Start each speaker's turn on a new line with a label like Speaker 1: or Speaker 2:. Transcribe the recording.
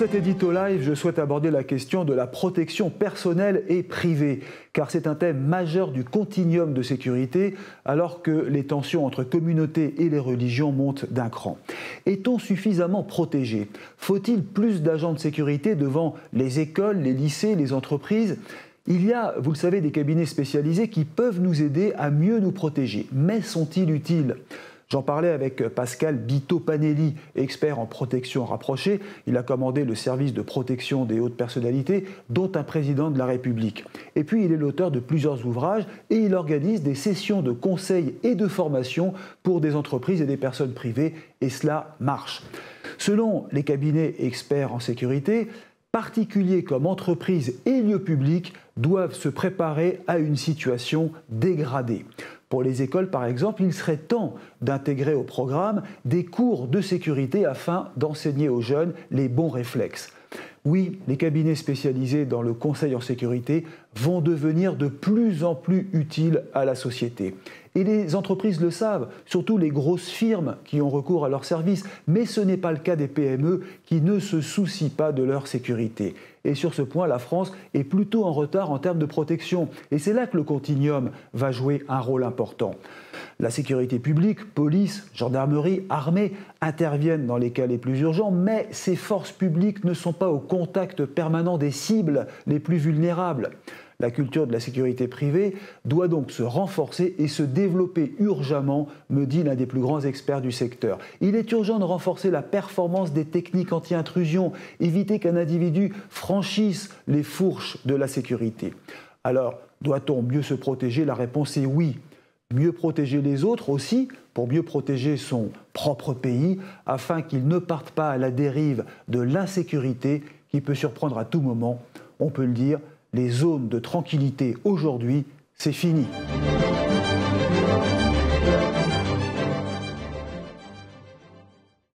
Speaker 1: cet édito live, je souhaite aborder la question de la protection personnelle et privée, car c'est un thème majeur du continuum de sécurité, alors que les tensions entre communautés et les religions montent d'un cran. Est-on suffisamment protégé? Faut-il plus d'agents de sécurité devant les écoles, les lycées, les entreprises? Il y a, vous le savez, des cabinets spécialisés qui peuvent nous aider à mieux nous protéger. Mais sont-ils utiles? J'en parlais avec Pascal Bito-Panelli, expert en protection rapprochée. Il a commandé le service de protection des hautes personnalités, dont un président de la République. Et puis, il est l'auteur de plusieurs ouvrages et il organise des sessions de conseil et de formation pour des entreprises et des personnes privées. Et cela marche. Selon les cabinets experts en sécurité, particuliers comme entreprises et lieux publics doivent se préparer à une situation dégradée. Pour les écoles, par exemple, il serait temps d'intégrer au programme des cours de sécurité afin d'enseigner aux jeunes les bons réflexes. Oui, les cabinets spécialisés dans le conseil en sécurité vont devenir de plus en plus utiles à la société. Et les entreprises le savent, surtout les grosses firmes qui ont recours à leurs services. Mais ce n'est pas le cas des PME qui ne se soucient pas de leur sécurité. Et sur ce point, la France est plutôt en retard en termes de protection. Et c'est là que le continuum va jouer un rôle important. La sécurité publique, police, gendarmerie, armée interviennent dans les cas les plus urgents, mais ces forces publiques ne sont pas au contact permanent des cibles les plus vulnérables. La culture de la sécurité privée doit donc se renforcer et se développer urgemment, me dit l'un des plus grands experts du secteur. Il est urgent de renforcer la performance des techniques anti-intrusion, éviter qu'un individu franchisse les fourches de la sécurité. Alors, doit-on mieux se protéger? La réponse est oui. Mieux protéger les autres aussi, pour mieux protéger son propre pays, afin qu'il ne parte pas à la dérive de l'insécurité qui peut surprendre à tout moment. On peut le dire, les zones de tranquillité aujourd'hui, c'est fini.